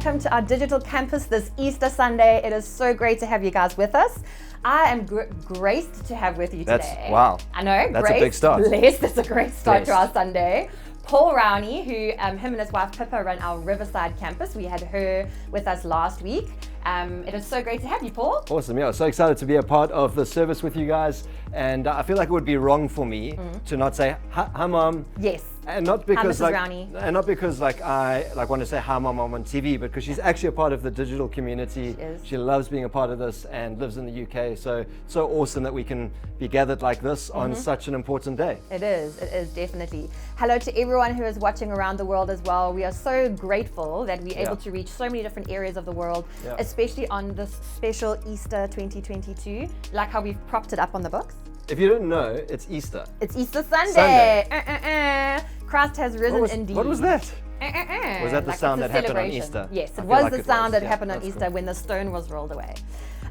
welcome to our digital campus this Easter Sunday. It is so great to have you guys with us. I am graced to have with you today. Wow. I know, that's graced, a big start. Blessed, that's a great start Blessed. to our Sunday. Paul Rowney, who him and his wife Pippa run our Riverside campus. We had her with us last week. It is so great to have you, Paul. Awesome, yeah, so excited to be a part of the service with you guys, and I feel like it would be wrong for me to not say hi Mom. Yes. And not because Mrs. Rowney. and not because I want to say hi Mom on TV, but because she's actually a part of the digital community. She is. She loves being a part of this and lives in the UK. So awesome that we can be gathered like this on such an important day. It is definitely. Hello to everyone who is watching around the world as well. We are so grateful that we're able to reach so many different areas of the world, especially on this special Easter 2022, like how we've propped it up on the books. If you didn't know, it's Easter. It's Easter Sunday. Christ has risen indeed. What was that? Was that the Like sound it's a that happened on celebration. Easter? Yes, it I feel was like the it sound was. that happened on that's Easter cool. when the stone was rolled away.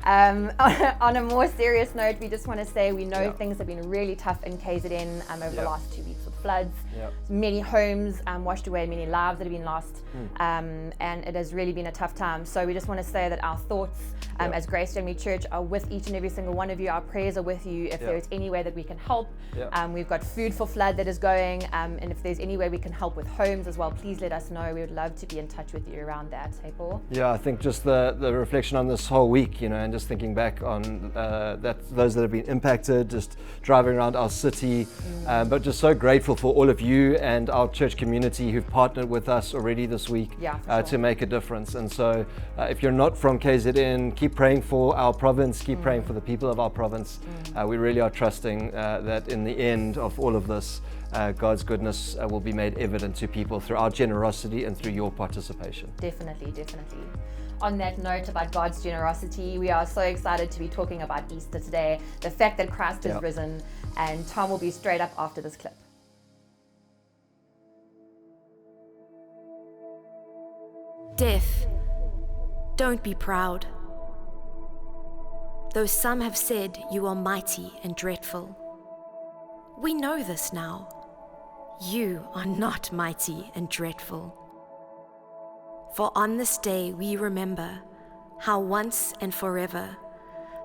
On a more serious note, we just want to say we know things have been really tough in KZN over the last 2 weeks with floods. Many homes washed away, many lives that have been lost, and it has really been a tough time. So we just want to say that our thoughts as Grace Family Church are with each and every single one of you. Our prayers are with you. If there's any way that we can help, we've got food for flood that is going, and if there's any way we can help with homes as well, please let us know. We would love to be in touch with you around that. Hey, Paul? Yeah, I think just the reflection on this whole week, and just thinking back on those that have been impacted, just driving around our city, but just so grateful for all of you and our church community who've partnered with us already this week to make a difference. And so if you're not from KZN, keep praying for our province, keep praying for the people of our province. We really are trusting that in the end of all of this, God's goodness will be made evident to people through our generosity and through your participation. Definitely. On that note about God's generosity, we are so excited to be talking about Easter today, the fact that Christ is risen, and Tom will be straight up after this clip. Death, don't be proud. Though some have said you are mighty and dreadful, we know this now. You are not mighty and dreadful. For on this day we remember how once and forever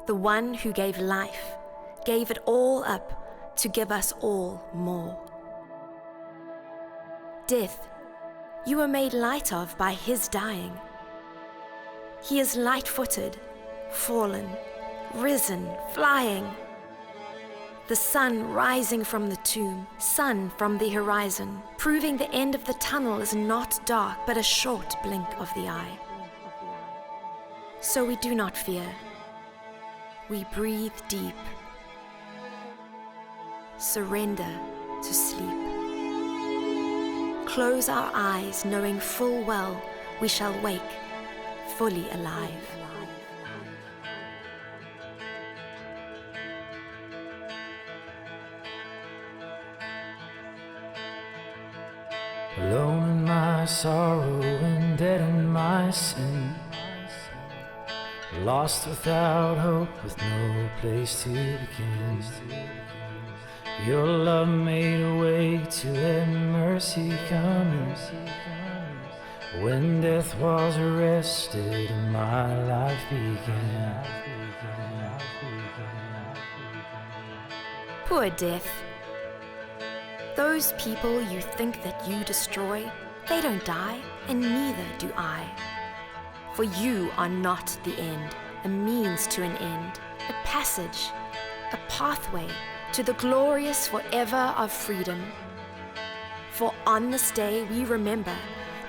the one who gave life gave it all up to give us all more. Death, you were made light of by his dying. He is light-footed, fallen, risen, flying. The sun rising from the tomb, sun from the horizon, proving the end of the tunnel is not dark, but a short blink of the eye. So we do not fear. We breathe deep. Surrender to sleep. Close our eyes, knowing full well we shall wake fully alive. Alone in my sorrow and dead in my sin, lost without hope with no place to begin. Your love made a way to let mercy come in. When death was arrested and my life began. Poor death. Those people you think that you destroy, they don't die, and neither do I. For you are not the end, a means to an end, a passage, a pathway to the glorious forever of freedom. For on this day we remember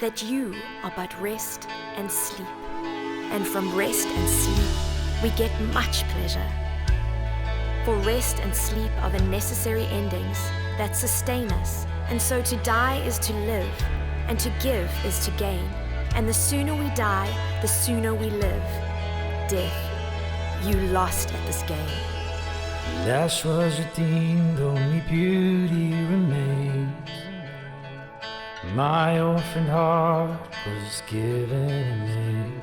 that you are but rest and sleep, and from rest and sleep we get much pleasure. For rest and sleep are the necessary endings that sustain us, and so to die is to live, and to give is to gain, and the sooner we die, the sooner we live. Death, you lost at this game. The ash was redeemed, only beauty remains. My orphaned heart was given a name.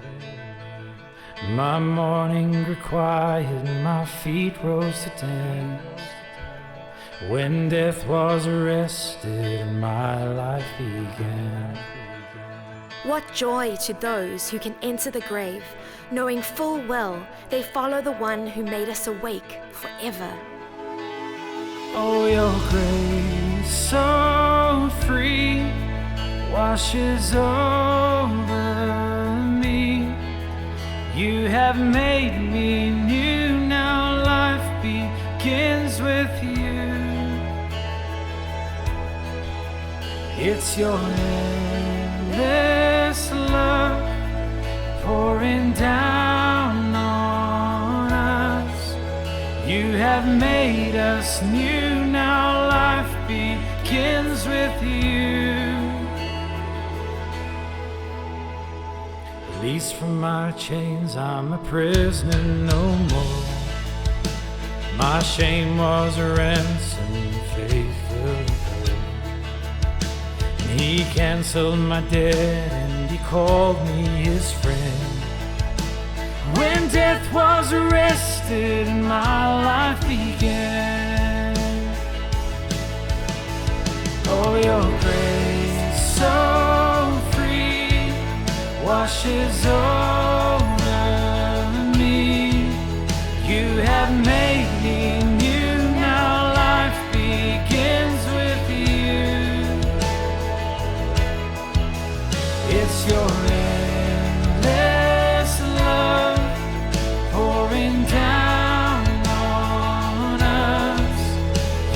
My mourning grew quiet, my feet rose to dance. When death was arrested and my life began. What joy to those who can enter the grave, knowing full well they follow the one who made us awake forever. Oh, your grace so free washes over me. You have made me new, now life begins with you. It's your endless love pouring down on us. You have made us new, now life begins with you. Released from my chains, I'm a prisoner no more. My shame was a ransom, faithful. He canceled my debt and he called me his friend. When death was arrested and my life began. Oh, your grace so free washes over me. You have made me new, now life begins with you. It's your endless love pouring down on us.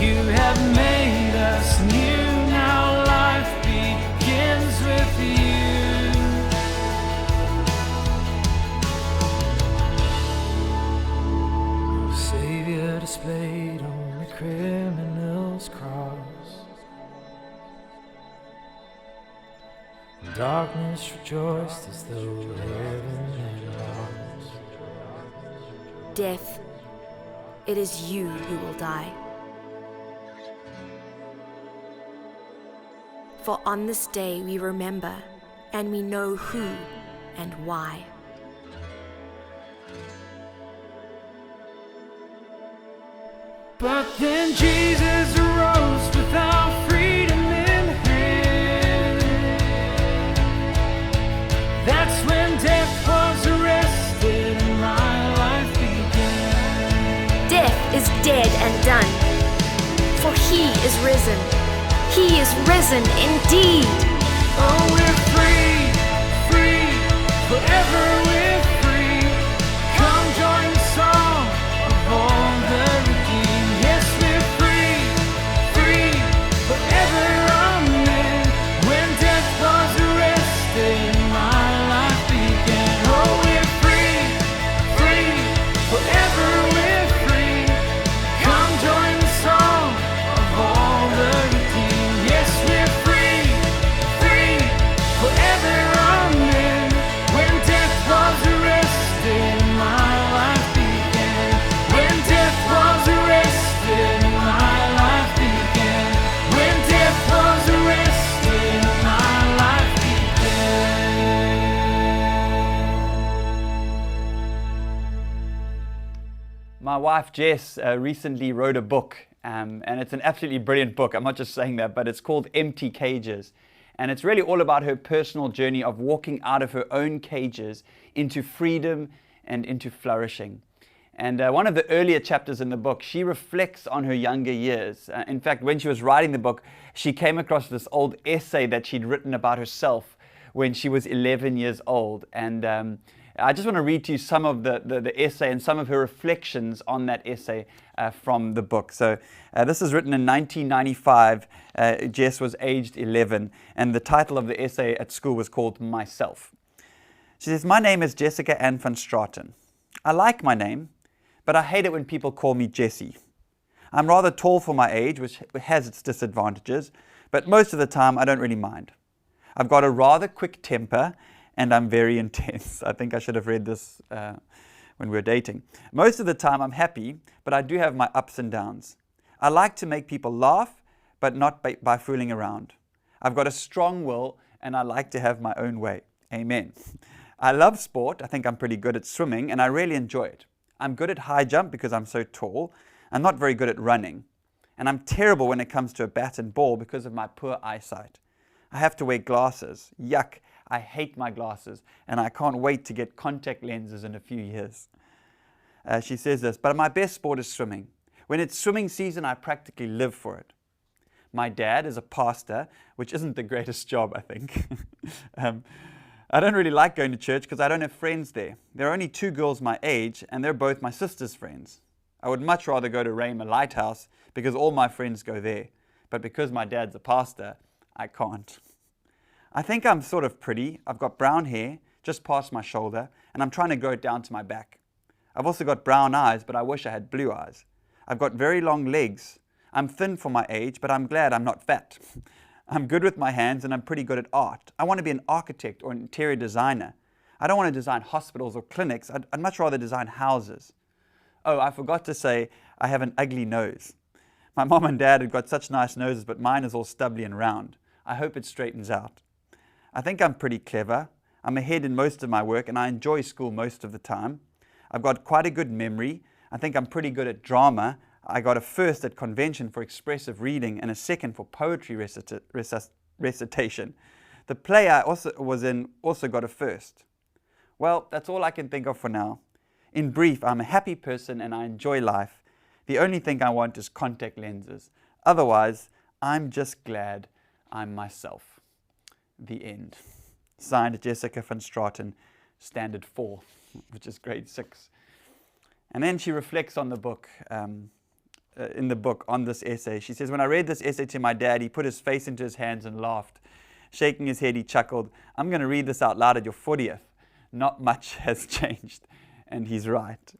You have made us new, now life begins with you. Oh, Savior displayed on the criminal's cross. Darkness rejoiced as though heaven had lost. Death, it is you who will die. For on this day we remember, and we know who and why. But then Jesus arose with our freedom in hand. That's when death was arrested and my life began. Death is dead and done, for he is risen. He is risen indeed. Oh, we're free, free, forever we're free. Come join the song of all the redeemed. Yes, we're free, free, forever, amen. When death was arrested, my life began. Oh, we're free, free, forever we're free. Come join the song of all the redeemed. Yes, we're free, free, forever, amen. When death was arrested, my life began. When death was arrested, my life began. When death was arrested, my life began. My wife Jess recently wrote a book, and it's an absolutely brilliant book. I'm not just saying that, but it's called Empty Cages. And it's really all about her personal journey of walking out of her own cages into freedom and into flourishing. And one of the earlier chapters in the book, she reflects on her younger years. In fact, when she was writing the book, she came across this old essay that she'd written about herself when she was 11 years old. And I just want to read to you some of the essay and some of her reflections on that essay from the book. So this is written in 1995. Jess was aged 11, and the title of the essay at school was called Myself. She says, "My name is Jessica Ann van Straten. I like my name, but I hate it when people call me Jessie. I'm rather tall for my age, which has its disadvantages, but most of the time I don't really mind. I've got a rather quick temper, and I'm very intense." I think I should have read this when we were dating. "Most of the time I'm happy, but I do have my ups and downs. I like to make people laugh, but not by fooling around. I've got a strong will, and I like to have my own way. Amen. I love sport. I think I'm pretty good at swimming, and I really enjoy it. I'm good at high jump because I'm so tall. I'm not very good at running. And I'm terrible when it comes to a bat and ball because of my poor eyesight. I have to wear glasses. Yuck. I hate my glasses, and I can't wait to get contact lenses in a few years. She says this, but my best sport is swimming. When it's swimming season, I practically live for it. My dad is a pastor, which isn't the greatest job, I think. I don't really like going to church because I don't have friends there. There are only 2 girls my age, and they're both my sister's friends. I would much rather go to Raymer Lighthouse because all my friends go there. But because my dad's a pastor, I can't. I think I'm sort of pretty. I've got brown hair just past my shoulder, and I'm trying to grow it down to my back. I've also got brown eyes, but I wish I had blue eyes. I've got very long legs. I'm thin for my age, but I'm glad I'm not fat. I'm good with my hands, and I'm pretty good at art. I want to be an architect or an interior designer. I don't want to design hospitals or clinics. I'd much rather design houses. Oh, I forgot to say I have an ugly nose. My mom and dad had got such nice noses, but mine is all stubbly and round. I hope it straightens out. I think I'm pretty clever. I'm ahead in most of my work, and I enjoy school most of the time. I've got quite a good memory. I think I'm pretty good at drama. I got a first at convention for expressive reading and a second for poetry recitation. The play I was in also got a first. Well, that's all I can think of for now. In brief, I'm a happy person and I enjoy life. The only thing I want is contact lenses. Otherwise, I'm just glad I'm myself. The end. Signed, Jessica van Straten, Standard 4, which is grade 6. And then she reflects on the book, in the book on this essay. She says, when I read this essay to my dad, he put his face into his hands and laughed. Shaking his head, he chuckled, I'm going to read this out loud at your 40th. Not much has changed. And he's right.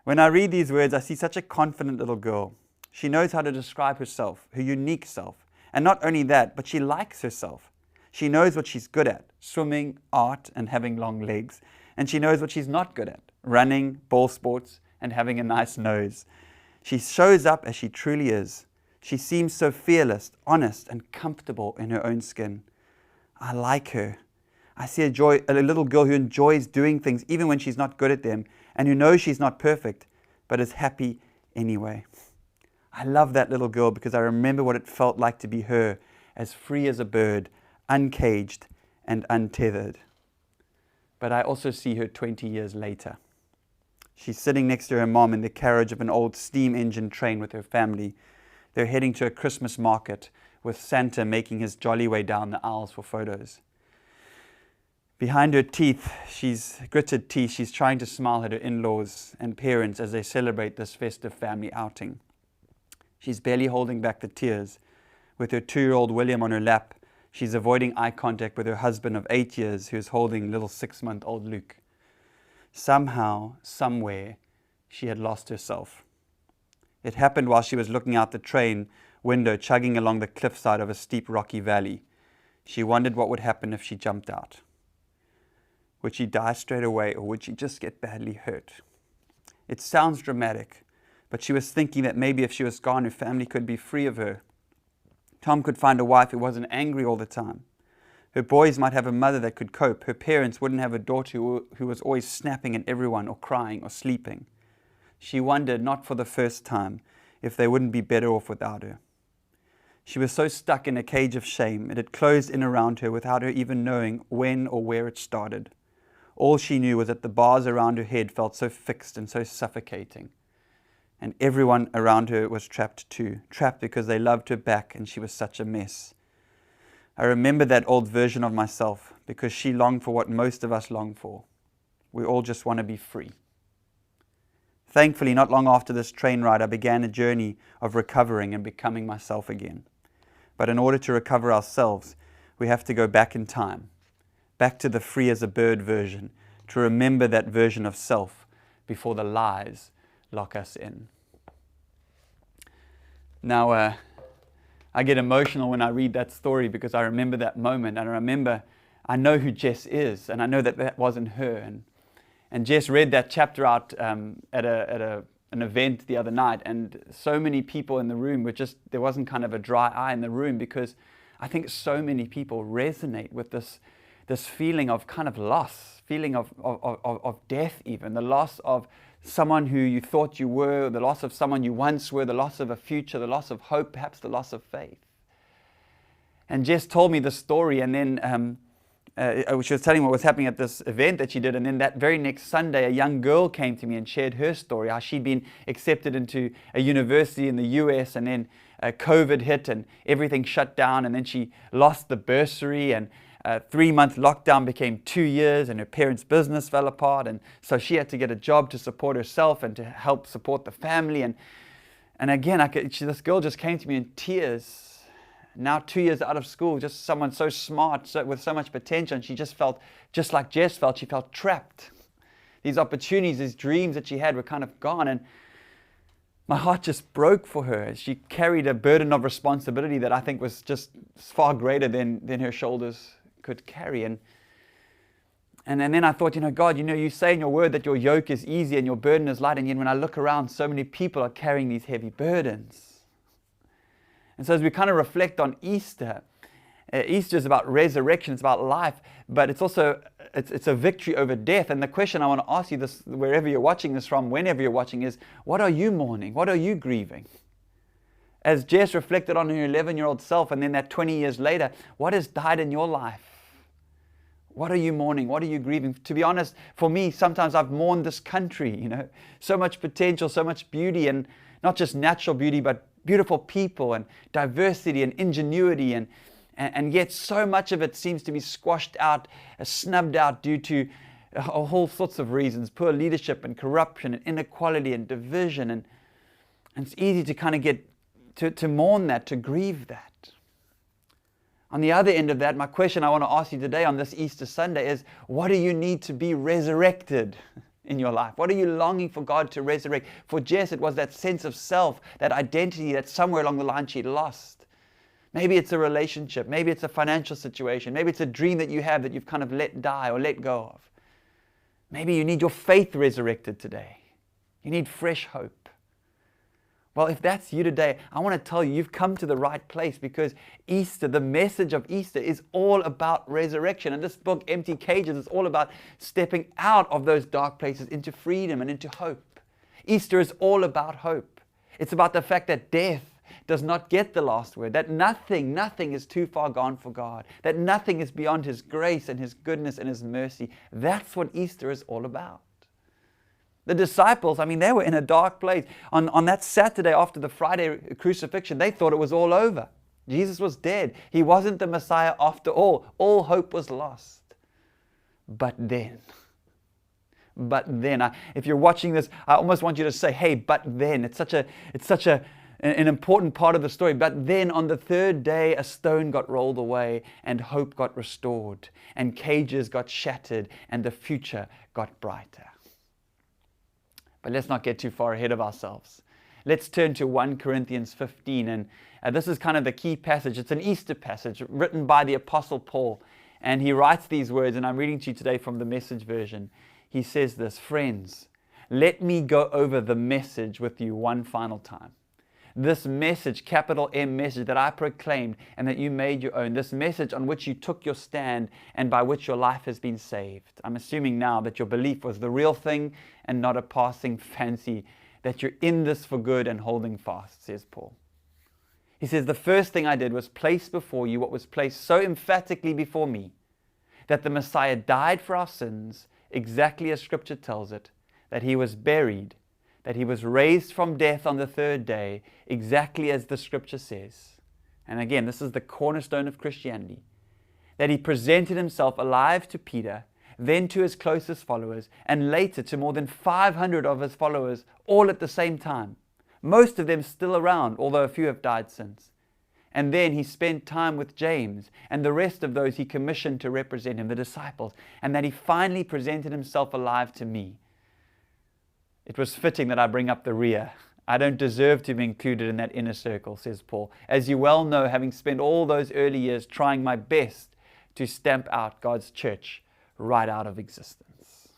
When I read these words, I see such a confident little girl. She knows how to describe herself, her unique self. And not only that, but she likes herself. She knows what she's good at, swimming, art, and having long legs. And she knows what she's not good at, running, ball sports, and having a nice nose. She shows up as she truly is. She seems so fearless, honest, and comfortable in her own skin. I like her. I see a little girl who enjoys doing things even when she's not good at them, and who knows she's not perfect, but is happy anyway. I love that little girl because I remember what it felt like to be her, as free as a bird, uncaged and untethered. But I also see her 20 years later. She's sitting next to her mom in the carriage of an old steam engine train with her family. They're heading to a Christmas market with Santa making his jolly way down the aisles for photos. Behind her gritted teeth, she's trying to smile at her in-laws and parents as they celebrate this festive family outing. She's barely holding back the tears. With her 2-year-old William on her lap, she's avoiding eye contact with her husband of 8 years who's holding little 6-month-old Luke. Somehow, somewhere, she had lost herself. It happened while she was looking out the train window, chugging along the cliffside of a steep rocky valley. She wondered what would happen if she jumped out. Would she die straight away, or would she just get badly hurt? It sounds dramatic, but she was thinking that maybe if she was gone, her family could be free of her. Tom could find a wife who wasn't angry all the time. Her boys might have a mother that could cope. Her parents wouldn't have a daughter who was always snapping at everyone or crying or sleeping. She wondered, not for the first time, if they wouldn't be better off without her. She was so stuck in a cage of shame, it had closed in around her without her even knowing when or where it started. All she knew was that the bars around her head felt so fixed and so suffocating. And everyone around her was trapped too, trapped because they loved her back and she was such a mess. I remember that old version of myself because she longed for what most of us long for. We all just want to be free. Thankfully, not long after this train ride, I began a journey of recovering and becoming myself again. But in order to recover ourselves, we have to go back in time, back to the free as a bird version, to remember that version of self before the lies lock us in. Now, I get emotional when I read that story because I remember that moment, and I know who Jess is, and I know that wasn't her. And Jess read that chapter out at an event the other night, and so many people in the room there wasn't kind of a dry eye in the room, because I think so many people resonate with this feeling of kind of loss, feeling of death even, the loss of someone who you thought you were, the loss of someone you once were, the loss of a future, the loss of hope, perhaps the loss of faith. And Jess told me the story, and then she was telling me what was happening at this event that she did, and then that very next Sunday, a young girl came to me and shared her story, how she'd been accepted into a university in the US, and then COVID hit and everything shut down, and then she lost the bursary, and 3-month lockdown became 2 years, and her parents' business fell apart, and so she had to get a job to support herself and to help support the family. And again, this girl just came to me in tears. Now 2 years out of school, just someone so smart, with so much potential, and she just felt, just like Jess felt, she felt trapped. These opportunities, these dreams that she had were kind of gone, and my heart just broke for her. She carried a burden of responsibility that I think was just far greater than her shoulders could carry. And then I thought, God, you say in your word that your yoke is easy and your burden is light, and yet when I look around, so many people are carrying these heavy burdens. And so as we kind of reflect on Easter, Easter is about resurrection, it's about life, but it's also it's a victory over death. And the question I want to ask you, this, wherever you're watching this from, whenever you're watching, is what are you mourning? What are you grieving? As Jess reflected on her 11-year-old self, and then that 20 years later, what has died in your life? What are you mourning? What are you grieving? To be honest, for me, sometimes I've mourned this country, so much potential, so much beauty, and not just natural beauty, but beautiful people and diversity and ingenuity, and yet so much of it seems to be squashed out, snubbed out due to all sorts of reasons, poor leadership and corruption and inequality and division, and it's easy to kind of get to mourn that, to grieve that. On the other end of that, my question I want to ask you today on this Easter Sunday is, what do you need to be resurrected in your life? What are you longing for God to resurrect? For Jess, it was that sense of self, that identity that somewhere along the line she'd lost. Maybe it's a relationship. Maybe it's a financial situation. Maybe it's a dream that you have that you've kind of let die or let go of. Maybe you need your faith resurrected today. You need fresh hope. Well, if that's you today, I want to tell you, you've come to the right place, because Easter, the message of Easter, is all about resurrection. And this book, Empty Cages, is all about stepping out of those dark places into freedom and into hope. Easter is all about hope. It's about the fact that death does not get the last word, that nothing is too far gone for God, that nothing is beyond His grace and His goodness and His mercy. That's what Easter is all about. The disciples, they were in a dark place. On that Saturday after the Friday crucifixion, they thought it was all over. Jesus was dead. He wasn't the Messiah after all. All hope was lost. But then, if you're watching this, I almost want you to say, hey, but then. It's such an important part of the story. But then on the third day, a stone got rolled away, and hope got restored, and cages got shattered, and the future got brighter. But let's not get too far ahead of ourselves. Let's turn to 1 Corinthians 15, and this is kind of the key passage. It's an Easter passage written by the Apostle Paul, and he writes these words, and I'm reading to you today from the Message version. He says this: friends, let me go over the message with you one final time. This message, capital M message, that I proclaimed and that you made your own. This message on which you took your stand and by which your life has been saved. I'm assuming now that your belief was the real thing and not a passing fancy, that you're in this for good and holding fast, says Paul. He says, the first thing I did was place before you what was placed so emphatically before me, that the Messiah died for our sins, exactly as Scripture tells it, that He was buried, that He was raised from death on the third day, exactly as the Scripture says. And again, this is the cornerstone of Christianity. That He presented Himself alive to Peter, then to His closest followers, and later to more than 500 of His followers, all at the same time. Most of them still around, although a few have died since. And then He spent time with James and the rest of those He commissioned to represent Him, the disciples, and that He finally presented Himself alive to me. It was fitting that I bring up the rear. I don't deserve to be included in that inner circle, says Paul. As you well know, having spent all those early years trying my best to stamp out God's church right out of existence.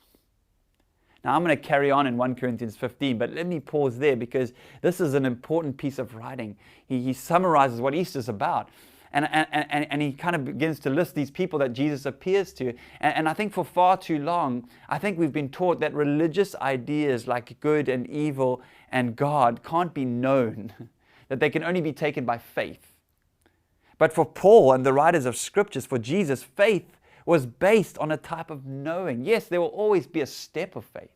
Now I'm going to carry on in 1 Corinthians 15, but let me pause there, because this is an important piece of writing. He summarizes what Easter's about. And he kind of begins to list these people that Jesus appears to. And I think for far too long, I think we've been taught that religious ideas like good and evil and God can't be known, that they can only be taken by faith. But for Paul and the writers of Scriptures, for Jesus, faith was based on a type of knowing. Yes, there will always be a step of faith,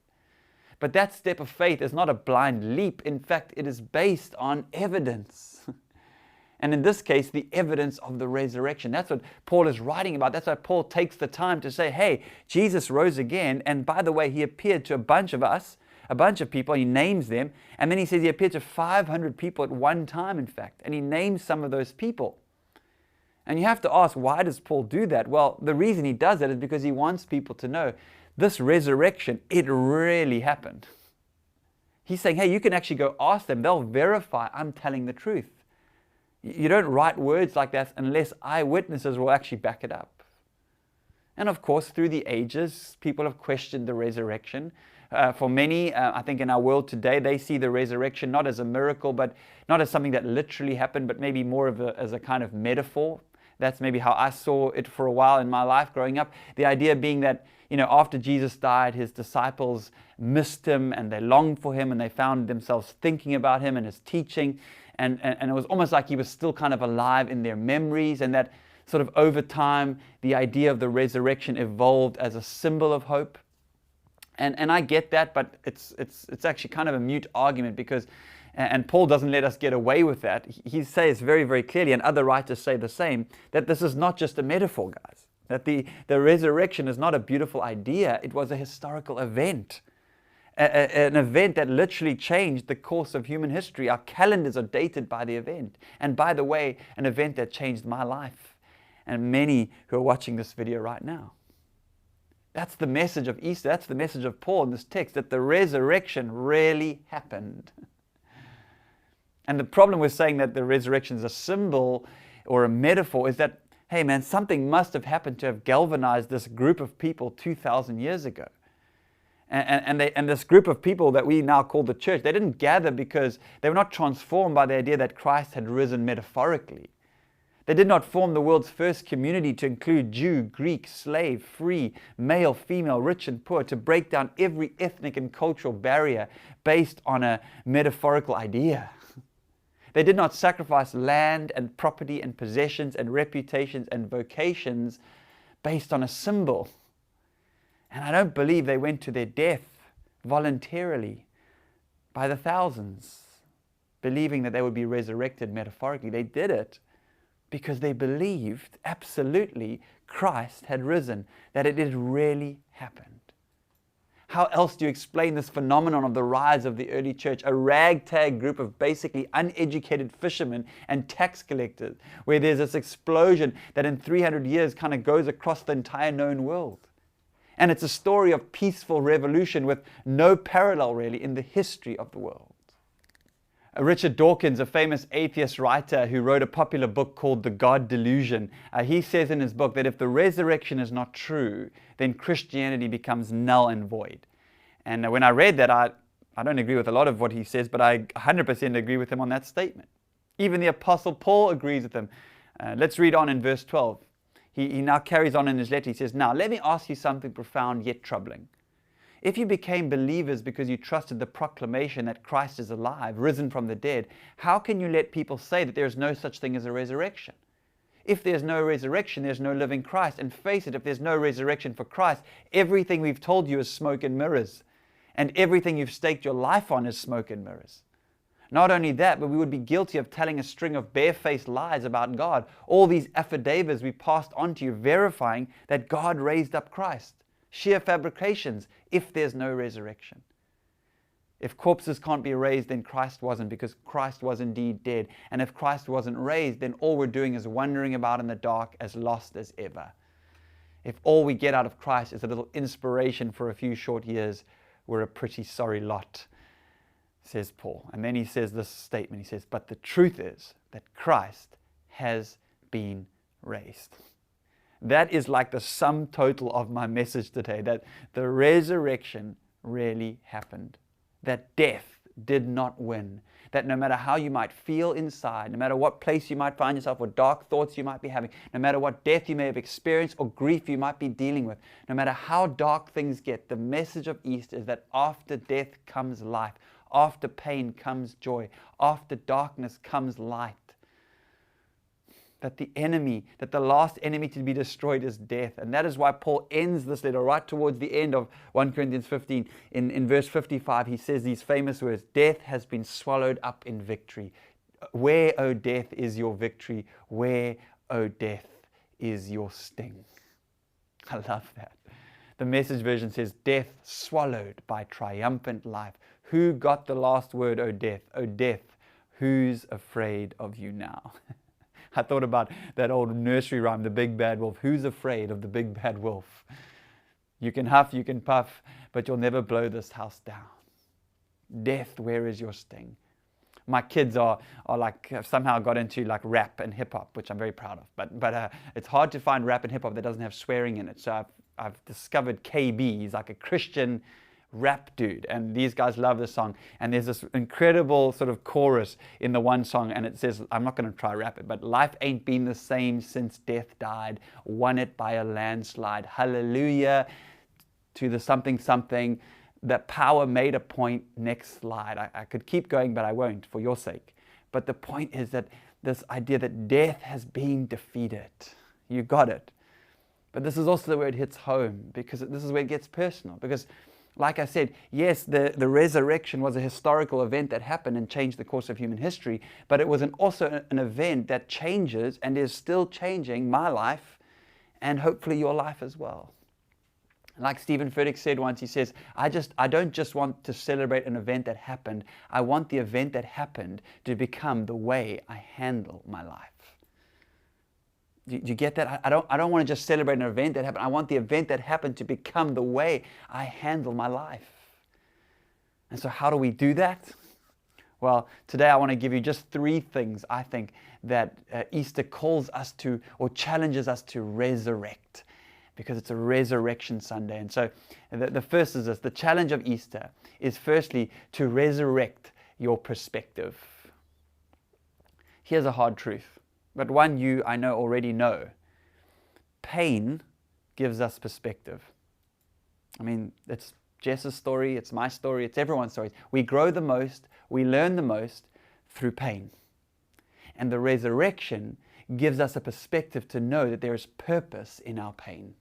but that step of faith is not a blind leap. In fact, it is based on evidence. And in this case, the evidence of the resurrection. That's what Paul is writing about. That's why Paul takes the time to say, hey, Jesus rose again. And by the way, he appeared to a bunch of people. He names them. And then he says he appeared to 500 people at one time, in fact. And he names some of those people. And you have to ask, why does Paul do that? Well, the reason he does that is because he wants people to know this resurrection, it really happened. He's saying, hey, you can actually go ask them. They'll verify I'm telling the truth. You don't write words like that unless eyewitnesses will actually back it up. And of course, through the ages, people have questioned the resurrection. For many, I think in our world today, they see the resurrection not as a miracle, but not as something that literally happened, but maybe more of as a kind of metaphor. That's maybe how I saw it for a while in my life growing up. The idea being that, after Jesus died, his disciples missed him and they longed for him and they found themselves thinking about him and his teaching. And it was almost like he was still kind of alive in their memories, and that sort of over time, the idea of the resurrection evolved as a symbol of hope. And I get that, but it's actually kind of a mute argument because, and Paul doesn't let us get away with that. He says very, very clearly, and other writers say the same, that this is not just a metaphor, guys. That the resurrection is not a beautiful idea, it was a historical event. An event that literally changed the course of human history. Our calendars are dated by the event. And by the way, an event that changed my life and many who are watching this video right now. That's the message of Easter. That's the message of Paul in this text, that the resurrection really happened. And the problem with saying that the resurrection is a symbol or a metaphor is that, hey man, something must have happened to have galvanized this group of people 2,000 years ago. And this group of people that we now call the church, they didn't gather because they were not transformed by the idea that Christ had risen metaphorically. They did not form the world's first community to include Jew, Greek, slave, free, male, female, rich and poor, to break down every ethnic and cultural barrier based on a metaphorical idea. They did not sacrifice land and property and possessions and reputations and vocations based on a symbol. And I don't believe they went to their death voluntarily by the thousands, believing that they would be resurrected metaphorically. They did it because they believed absolutely Christ had risen, that it had really happened. How else do you explain this phenomenon of the rise of the early church, a ragtag group of basically uneducated fishermen and tax collectors, where there's this explosion that in 300 years kind of goes across the entire known world? And it's a story of peaceful revolution with no parallel really in the history of the world. Richard Dawkins, a famous atheist writer who wrote a popular book called The God Delusion, he says in his book that if the resurrection is not true, then Christianity becomes null and void. And when I read that, I don't agree with a lot of what he says, but I 100% agree with him on that statement. Even the Apostle Paul agrees with him. Let's read on in verse 12. He now carries on in his letter. He says, now let me ask you something profound yet troubling. If you became believers because you trusted the proclamation that Christ is alive, risen from the dead, how can you let people say that there is no such thing as a resurrection? If there's no resurrection, there's no living Christ. And face it, if there's no resurrection for Christ, everything we've told you is smoke and mirrors. And everything you've staked your life on is smoke and mirrors. Not only that, but we would be guilty of telling a string of barefaced lies about God. All these affidavits we passed on to you verifying that God raised up Christ. Sheer fabrications if there's no resurrection. If corpses can't be raised, then Christ wasn't, because Christ was indeed dead. And if Christ wasn't raised, then all we're doing is wandering about in the dark as lost as ever. If all we get out of Christ is a little inspiration for a few short years, we're a pretty sorry lot, says Paul. And then he says this statement. He says, but the truth is that Christ has been raised. That is like the sum total of my message today, that the resurrection really happened. That death did not win. That no matter how you might feel inside, no matter what place you might find yourself, what dark thoughts you might be having, no matter what death you may have experienced or grief you might be dealing with, no matter how dark things get, the message of Easter is that after death comes life. After pain comes joy. After darkness comes light. that the last enemy to be destroyed is death. And that is why Paul ends this letter right towards the end of 1 Corinthians 15. In verse 55, he says these famous words, death has been swallowed up in victory. Where, O death, is your victory? Where, O death, is your sting? I love that. The Message version says, death swallowed by triumphant life. Who got the last word, O death? O death, who's afraid of you now? I thought about that old nursery rhyme, the big bad wolf. Who's afraid of the big bad wolf? You can huff, you can puff, but you'll never blow this house down. Death, where is your sting? My kids are like, have somehow got into like rap and hip hop, which I'm very proud of. But it's hard to find rap and hip hop that doesn't have swearing in it. So I've discovered KB. He's like a Christian rap dude, and these guys love this song. And there's this incredible sort of chorus in the one song, and it says, I'm not going to try rap it, but life ain't been the same since death died, won it by a landslide. Hallelujah to the something something, that power made a point. Next slide. I could keep going, but I won't for your sake. But the point is that this idea that death has been defeated. You got it. But this is also where it hits home, because this is where it gets personal. Because like I said, yes, the resurrection was a historical event that happened and changed the course of human history, but it was also an event that changes and is still changing my life and hopefully your life as well. Like Stephen Furtick said once, he says, I don't just want to celebrate an event that happened, I want the event that happened to become the way I handle my life. Do you get that? I don't want to just celebrate an event that happened. I want the event that happened to become the way I handle my life. And so how do we do that? Well, today I want to give you just 3 things I think that Easter calls us to, or challenges us to resurrect, because it's a resurrection Sunday. And so the first is this. The challenge of Easter is firstly to resurrect your perspective. Here's a hard truth, but one you, I know, already know. Pain gives us perspective. I mean, it's Jess's story, it's my story, it's everyone's story. We grow the most, we learn the most through pain. And the resurrection gives us a perspective to know that there is purpose in our pain.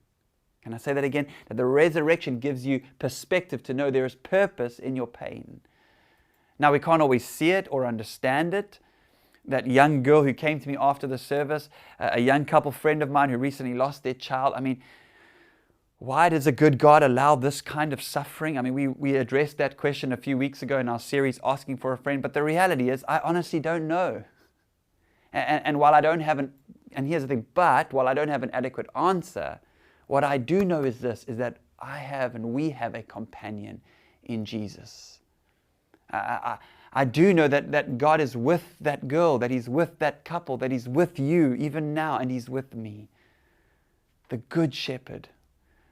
Can I say that again? That the resurrection gives you perspective to know there is purpose in your pain. Now, we can't always see it or understand it. That young girl who came to me after the service, a young couple friend of mine who recently lost their child. I mean, why does a good God allow this kind of suffering? I mean, we addressed that question a few weeks ago in our series, Asking for a Friend. But the reality is, I honestly don't know. And while I don't have and here's the thing, but while I don't have an adequate answer, what I do know is this, is that I have and we have a companion in Jesus. I do know that God is with that girl, that He's with that couple, that He's with you even now, and He's with me. The Good Shepherd,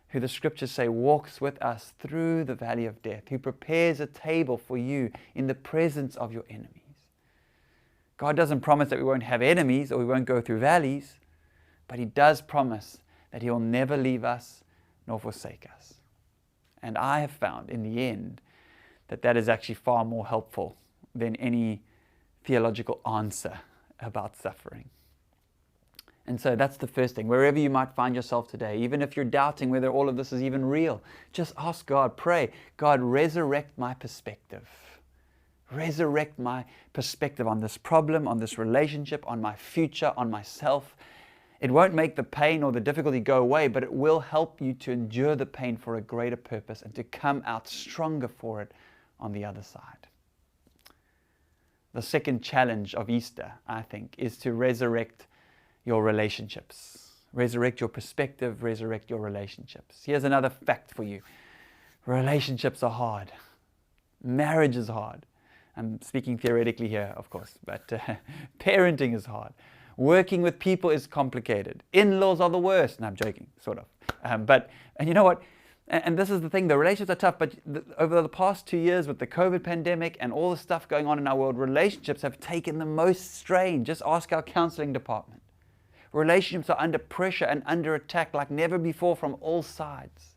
who the Scriptures say walks with us through the valley of death, who prepares a table for you in the presence of your enemies. God doesn't promise that we won't have enemies or we won't go through valleys, but He does promise that He will never leave us nor forsake us. And I have found in the end that is actually far more helpful than any theological answer about suffering. And so that's the first thing. Wherever you might find yourself today, even if you're doubting whether all of this is even real, just ask God, pray, God, resurrect my perspective. Resurrect my perspective on this problem, on this relationship, on my future, on myself. It won't make the pain or the difficulty go away, but it will help you to endure the pain for a greater purpose and to come out stronger for it on the other side. The second challenge of Easter, I think, is to resurrect your relationships. Resurrect your perspective, resurrect your relationships. Here's another fact for you. Relationships are hard. Marriage is hard. I'm speaking theoretically here, of course, but parenting is hard. Working with people is complicated. In-laws are the worst. No, I'm joking, sort of. And you know what? And this is the thing, the relationships are tough, but over the past 2 years with the COVID pandemic and all the stuff going on in our world, relationships have taken the most strain. Just ask our counseling department. Relationships are under pressure and under attack like never before from all sides.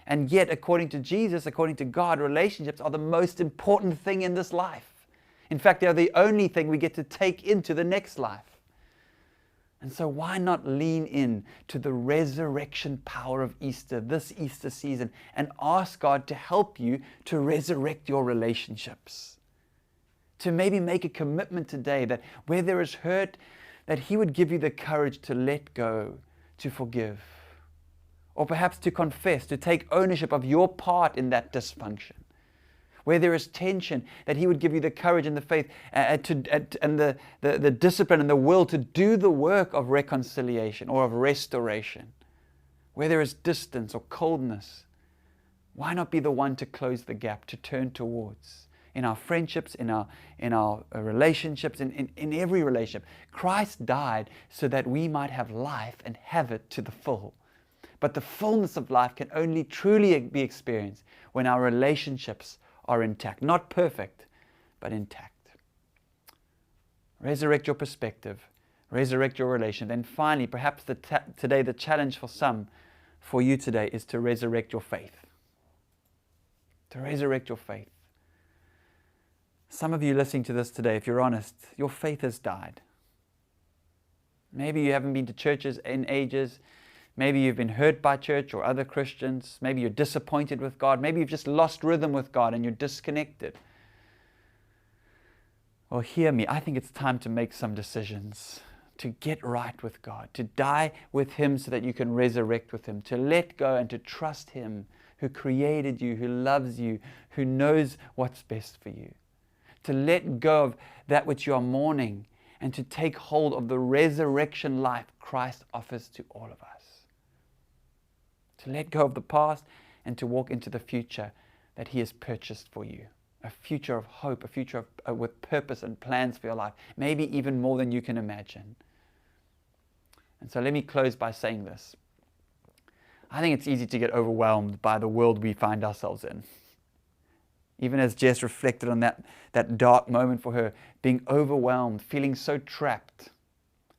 And yet, according to Jesus, according to God, relationships are the most important thing in this life. In fact, they are the only thing we get to take into the next life. And so why not lean in to the resurrection power of Easter, this Easter season, and ask God to help you to resurrect your relationships? To maybe make a commitment today that where there is hurt, that He would give you the courage to let go, to forgive. Or perhaps to confess, to take ownership of your part in that dysfunction. Where there is tension, that He would give you the courage and the faith and the discipline and the will to do the work of reconciliation or of restoration. Where there is distance or coldness, why not be the one to close the gap, to turn towards? In our friendships, in our relationships, in every relationship. Christ died so that we might have life and have it to the full. But the fullness of life can only truly be experienced when our relationships are intact. Not perfect, but intact. Resurrect your perspective. Resurrect your relation. Then finally, perhaps today the challenge for you today is to resurrect your faith. To resurrect your faith. Some of you listening to this today, if you're honest, your faith has died. Maybe you haven't been to churches in ages. Maybe you've been hurt by church or other Christians. Maybe you're disappointed with God. Maybe you've just lost rhythm with God and you're disconnected. Well, hear me. I think it's time to make some decisions, to get right with God, to die with Him so that you can resurrect with Him, to let go and to trust Him who created you, who loves you, who knows what's best for you. To let go of that which you are mourning and to take hold of the resurrection life Christ offers to all of us. To let go of the past and to walk into the future that He has purchased for you. A future of hope, a future with purpose and plans for your life. Maybe even more than you can imagine. And so let me close by saying this. I think it's easy to get overwhelmed by the world we find ourselves in. Even as Jess reflected on that dark moment for her, being overwhelmed, feeling so trapped.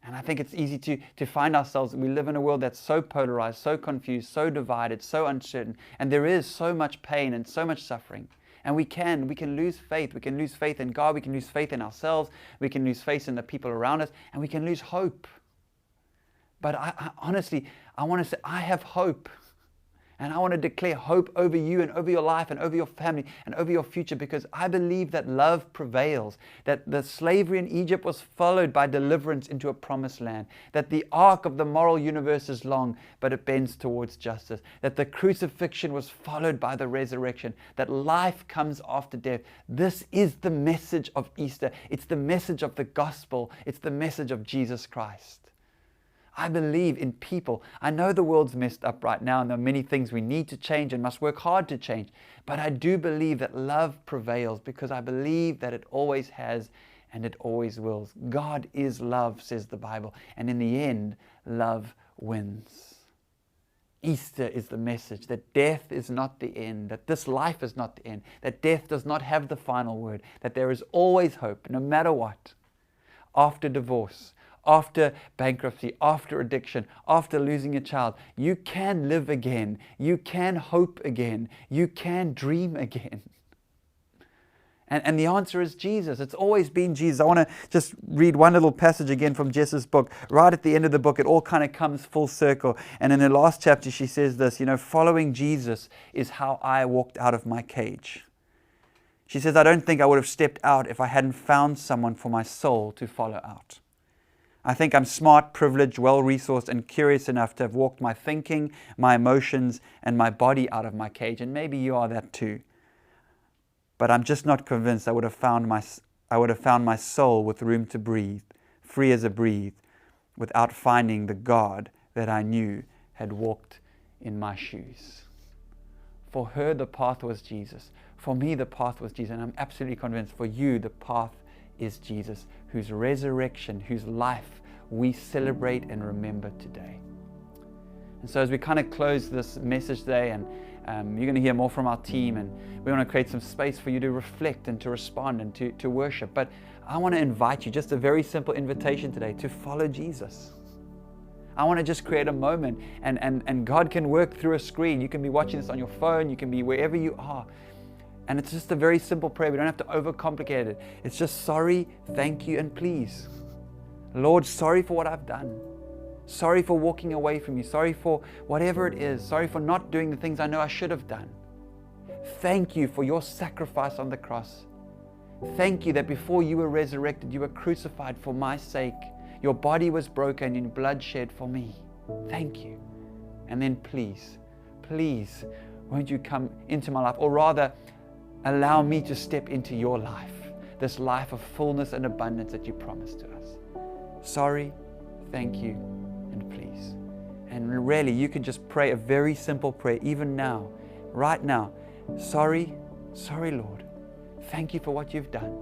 And I think it's easy to find ourselves, we live in a world that's so polarized, so confused, so divided, so uncertain. And there is so much pain and so much suffering. And we can lose faith. We can lose faith in God. We can lose faith in ourselves. We can lose faith in the people around us. And we can lose hope. But I honestly, I want to say, I have hope. And I want to declare hope over you and over your life and over your family and over your future, because I believe that love prevails, that the slavery in Egypt was followed by deliverance into a promised land, that the arc of the moral universe is long, but it bends towards justice, that the crucifixion was followed by the resurrection, that life comes after death. This is the message of Easter. It's the message of the gospel. It's the message of Jesus Christ. I believe in people. I know the world's messed up right now and there are many things we need to change and must work hard to change. But I do believe that love prevails, because I believe that it always has and it always will. God is love, says the Bible. And in the end, love wins. Easter is the message that death is not the end, that this life is not the end, that death does not have the final word, that there is always hope, no matter what. After divorce, after bankruptcy, after addiction, after losing a child, you can live again. You can hope again. You can dream again. And the answer is Jesus. It's always been Jesus. I want to just read one little passage again from Jess's book. Right at the end of the book, it all kind of comes full circle. And in the last chapter, she says this, following Jesus is how I walked out of my cage. She says, I don't think I would have stepped out if I hadn't found someone for my soul to follow out. I think I'm smart, privileged, well-resourced, and curious enough to have walked my thinking, my emotions, and my body out of my cage. And maybe you are that too. But I'm just not convinced I would have found my soul with room to breathe, free as a breeze, without finding the God that I knew had walked in my shoes. For her, the path was Jesus. For me, the path was Jesus. And I'm absolutely convinced for you, the path is Jesus, whose resurrection, whose life we celebrate and remember today. And so as we kind of close this message today, and you're going to hear more from our team, and we want to create some space for you to reflect and to respond and to worship. But I want to invite you, just a very simple invitation today, to follow Jesus. I want to just create a moment, and God can work through a screen. You can be watching this on your phone, you can be wherever you are. And it's just a very simple prayer. We don't have to overcomplicate it. It's just sorry, thank you, and please. Lord, sorry for what I've done. Sorry for walking away from you. Sorry for whatever it is. Sorry for not doing the things I know I should have done. Thank you for your sacrifice on the cross. Thank you that before you were resurrected, you were crucified for my sake. Your body was broken and blood shed for me. Thank you. And then please, please, won't you come into my life? Or rather, allow me to step into your life, this life of fullness and abundance that you promised to us. Sorry, thank you, and please. And really, you can just pray a very simple prayer, even now, right now. Sorry, Lord. Thank you for what you've done.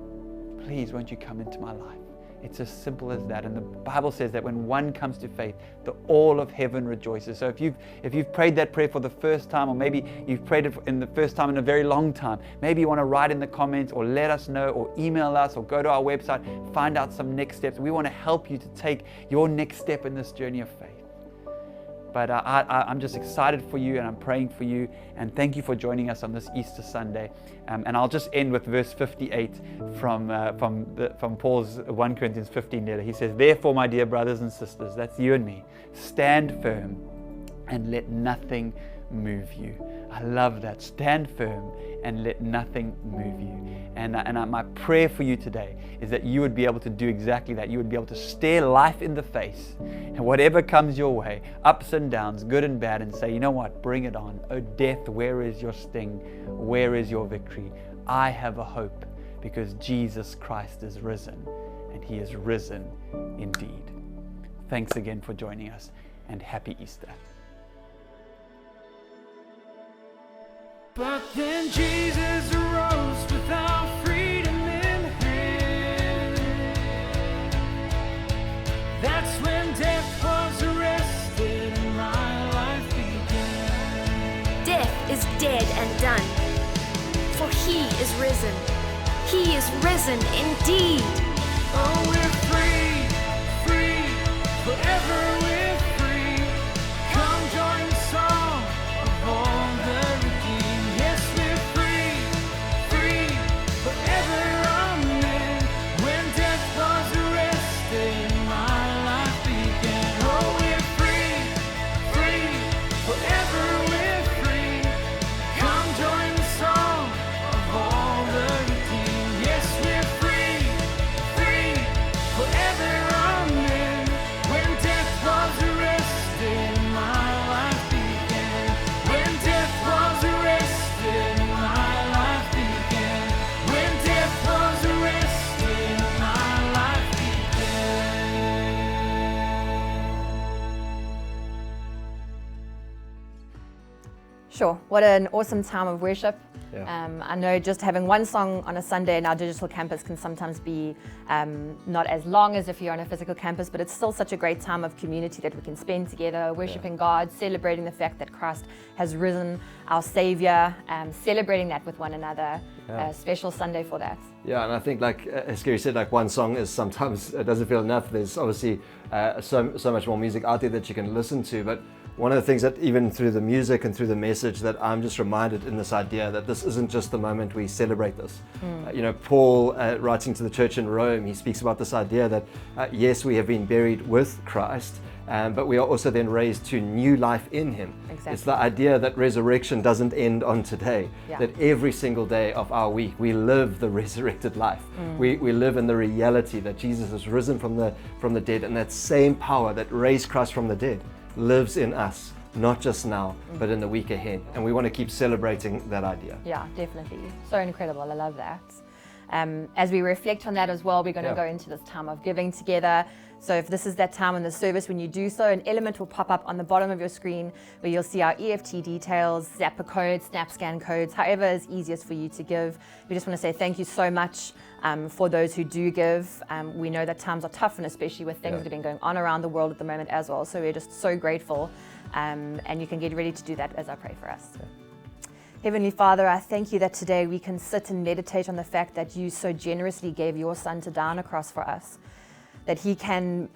Please, won't you come into my life? It's as simple as that. And the Bible says that when one comes to faith, all of heaven rejoices. So if you've prayed that prayer for the first time, or maybe you've prayed it in the first time in a very long time, maybe you want to write in the comments or let us know or email us or go to our website, find out some next steps. We want to help you to take your next step in this journey of faith. But I'm just excited for you, and I'm praying for you, and thank you for joining us on this Easter Sunday. And I'll just end with verse 58 from Paul's 1 Corinthians 15 letter. He says, "Therefore, my dear brothers and sisters," that's you and me, "stand firm and let nothing move you." I love that. Stand firm and let nothing move you. And my prayer for you today is that you would be able to do exactly that. You would be able to stare life in the face, and whatever comes your way, ups and downs, good and bad, and say, you know what, bring it on. Oh death, where is your sting? Where is your victory? I have a hope because Jesus Christ is risen, and He is risen indeed. Thanks again for joining us, and happy Easter. But then Jesus arose with our freedom in hand. That's when death was arrested and my life began. Death is dead and done, for He is risen. He is risen indeed. Oh, we're free, free, forever we're free. Come join the song of all the redeemed. Yes, we're free, free, forever, amen. When death was arrested, my life began. Oh, we're free, free, forever we're free. Come join the song of all the redeemed. Yes, we're free, free, forever, amen. When death was arrested, my life began. When death was arrested, my life began. When death was arrested, my life began. Sure, what an awesome time of worship. Yeah. I know just having one song on a Sunday in our digital campus can sometimes be not as long as if you're on a physical campus, but it's still such a great time of community that we can spend together, worshiping God, celebrating the fact that Christ has risen, our Savior, celebrating that with one another. A special Sunday for that. Yeah, and I think, like as Gary said, like one song is sometimes it doesn't feel enough. There's obviously so much more music out there that you can listen to, but one of the things that even through the music and through the message that I'm just reminded in this idea that this isn't just the moment we celebrate this. Paul writing to the church in Rome, he speaks about this idea that yes, we have been buried with Christ, but we are also then raised to new life in Him. Exactly. It's the idea that resurrection doesn't end on today, that every single day of our week we live the resurrected life. We live in the reality that Jesus has risen from the dead, and that same power that raised Christ from the dead lives in us, not just now, but in the week ahead. And we want to keep celebrating that idea. Yeah, definitely. So incredible. I love that. As we reflect on that as well, we're going to go into this time of giving together. So if this is that time in the service when you do so, an element will pop up on the bottom of your screen where you'll see our EFT details, Zapper codes, SnapScan codes, however is easiest for you to give. We just want to say thank you so much for those who do give. We know that times are tough, and especially with things that have been going on around the world at the moment as well. So we're just so grateful, and you can get ready to do that as I pray for us. Heavenly Father, I thank you that today we can sit and meditate on the fact that you so generously gave your Son to die on a cross for us, that He can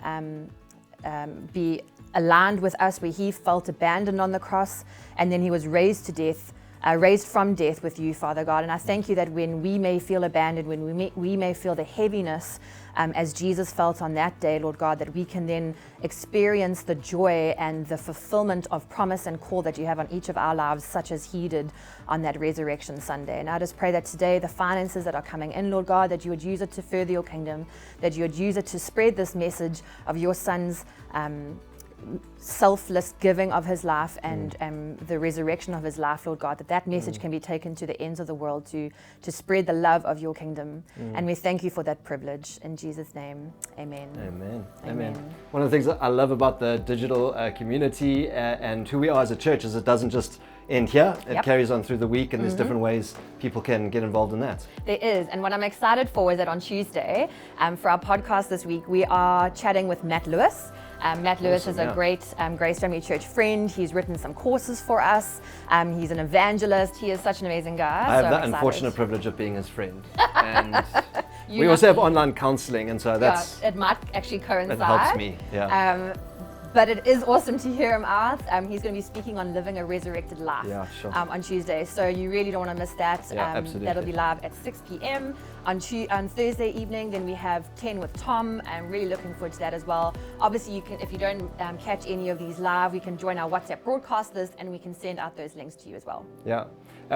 be aligned with us where He felt abandoned on the cross, and then He was raised to death raised from death with you, Father God. And I thank you that when we may feel abandoned, when we may feel the heaviness as Jesus felt on that day, Lord God, that we can then experience the joy and the fulfillment of promise and call that you have on each of our lives, such as he did on that Resurrection Sunday. And I just pray that today, the finances that are coming in, Lord God, that you would use it to further your kingdom, that you would use it to spread this message of your Son's selfless giving of his life and the resurrection of his life, Lord God, that message can be taken to the ends of the world to spread the love of your kingdom. And we thank you for that privilege. In Jesus' name, amen. Amen. Amen. One of the things that I love about the digital community and who we are as a church is it doesn't just end here. It carries on through the week, and there's different ways people can get involved in that. There is, and what I'm excited for is that on Tuesday, for our podcast this week, we are chatting with Matt Lewis. Matt Lewis is a great Grace Family Church friend. He's written some courses for us. He's an evangelist. He is such an amazing guy. I have that unfortunate privilege of being his friend. And we also have online counseling, and so that's... it might actually coincide. It helps me, but it is awesome to hear him out. He's going to be speaking on living a resurrected life on Tuesday. So you really don't want to miss that. Absolutely. That'll be live at 6 p.m. On Thursday evening. Then we have 10 with Tom. I'm really looking forward to that as well. Obviously, you can, if you don't catch any of these live, we can join our WhatsApp broadcast list and we can send out those links to you as well. Yeah.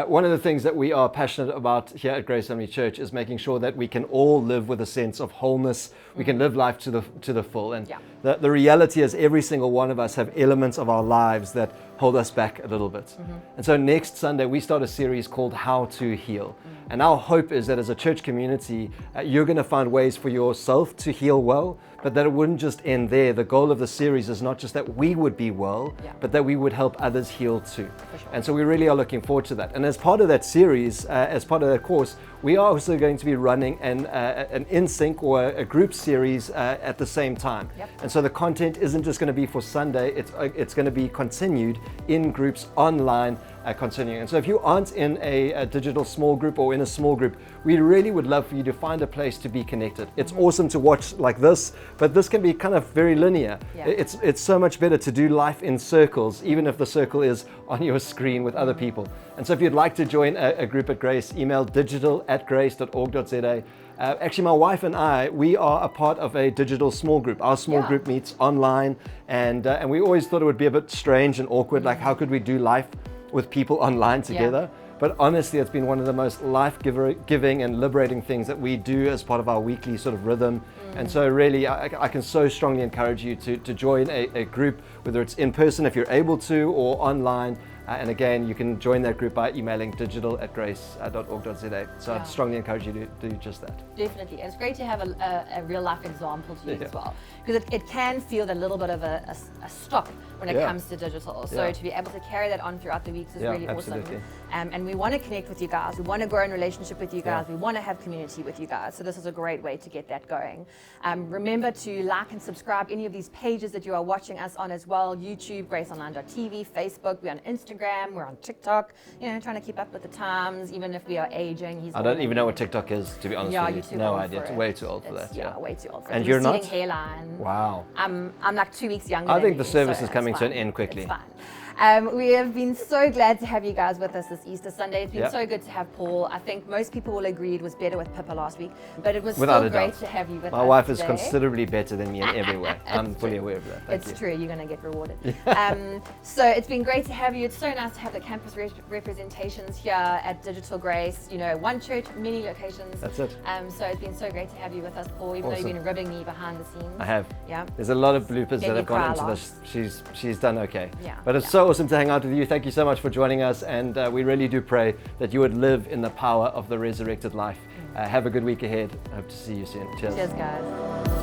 One of the things that we are passionate about here at Grace Family Church is making sure that we can all live with a sense of wholeness. We can live life to the full. And the reality is every single one of us have elements of our lives that hold us back a little bit. And so next Sunday, we start a series called How to Heal. And our hope is that as a church community, you're going to find ways for yourself to heal well, but that it wouldn't just end there. The goal of the series is not just that we would be well, but that we would help others heal too. Sure. And so we really are looking forward to that. And as part of that series, as part of that course, we are also going to be running an in-sync or a group series at the same time. And so the content isn't just going to be for Sunday, it's going to be continued in groups online, continuing. And so if you aren't in a digital small group or in a small group, we really would love for you to find a place to be connected. It's awesome to watch like this, but this can be kind of very linear. It's so much better to do life in circles, even if the circle is on your screen with other people. And so if you'd like to join a group at Grace, email digital@grace.org.za. Actually, my wife and I, we are a part of a digital small group. Our small group meets online, and we always thought it would be a bit strange and awkward, like how could we do life with people online together? But honestly, it's been one of the most life-giving and liberating things that we do as part of our weekly sort of rhythm. And so really, I can so strongly encourage you to join a group, whether it's in person if you're able to, or online. And again, you can join that group by emailing digital@grace.org.za. So I'd strongly encourage you to do just that. Definitely. And it's great to have a real life example to use as well. Because it can feel a little bit of a stop when it comes to digital. So to be able to carry that on throughout the weeks is really awesome. And we want to connect with you guys. We want to grow in relationship with you guys. We want to have community with you guys. So this is a great way to get that going. Remember to like and subscribe any of these pages that you are watching us on as well. YouTube, graceonline.tv, Facebook, we're on Instagram, we're on TikTok, trying to keep up with the times, even if we are aging. I don't even know what TikTok is, to be honest with you. No idea. It's way too old for that. Yeah, way too old for it. And you're not? Hairline. Wow. I'm like 2 weeks younger. I think the service is coming to an end quickly. It's fine. We have been so glad to have you guys with us this Easter Sunday. It's been so good to have Paul. I think most people will agree it was better with Pippa last week, but it was still great to have you with us. My wife is today. considerably better than me in every way. I'm fully aware of that. Thank you. It's true, you're going to get rewarded. So it's been great to have you. It's so nice to have the campus representations here at Digital Grace. One church, many locations. That's it. So it's been so great to have you with us, Paul, even though you've been ribbing me behind the scenes. I have. Yeah. There's a lot of bloopers that have gone into this. She's done okay. But it's so awesome to hang out with you. Thank you so much for joining us, and we really do pray that you would live in the power of the resurrected life. Have a good week ahead. I hope to see you soon. Cheers. Cheers, guys.